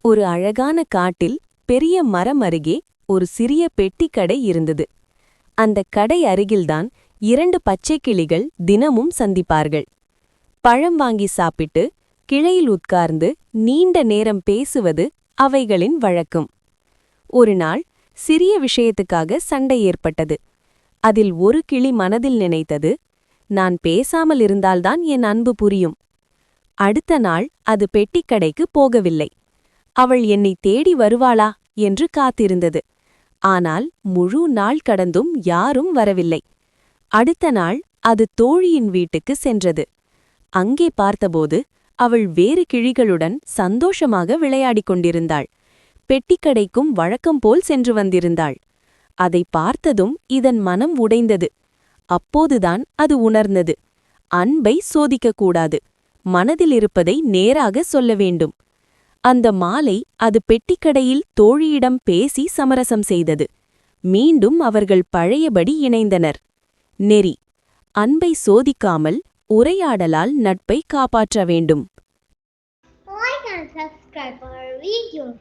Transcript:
ஒரு அழகான காட்டில் பெரிய மரம் அருகே ஒரு சிறிய பெட்டிக்கடை இருந்தது. அந்த கடை அருகில்தான் 2 பச்சைக் கிளிகள் தினமும் சந்திப்பார்கள். பழம் வாங்கி சாப்பிட்டு கிளையில் உட்கார்ந்து நீண்ட நேரம் பேசுவது அவைகளின் வழக்கம். ஒரு நாள் சிறிய விஷயத்துக்காக சண்டை ஏற்பட்டது. அதில் ஒரு கிளி மனதில் நினைத்தது, நான் பேசாமல் இருந்தால்தான் என் அன்பு புரியும். அடுத்த நாள் அது பெட்டிக்கடைக்கு போகவில்லை. அவள் என்னை தேடி வருவாளா என்று காத்திருந்தது. ஆனால் முழு நாள் கடந்தும் யாரும் வரவில்லை. அடுத்த நாள் அது தோழியின் வீட்டுக்கு சென்றது. அங்கே பார்த்தபோது அவள் வேறு கிளிகளுடன் சந்தோஷமாக விளையாடிக் கொண்டிருந்தாள். பெட்டிக்கடைக்கும் வழக்கம் போல் சென்று வந்திருந்தாள். அதை பார்த்ததும் இதன் மனம் உடைந்தது. அப்போதுதான் அது உணர்ந்தது, அன்பை சோதிக்கக்கூடாது, மனதில் இருப்பதை நேராக சொல்ல வேண்டும். அந்த மாலை அது பெட்டிக்கடையில் தோழியிடம் பேசி சமரசம் செய்தது. மீண்டும் அவர்கள் பழையபடி இணைந்தனர். நெறி: அன்பை சோதிக்காமல் உரையாடலால் நட்பை காப்பாற்ற வேண்டும். Like and subscribe our videos.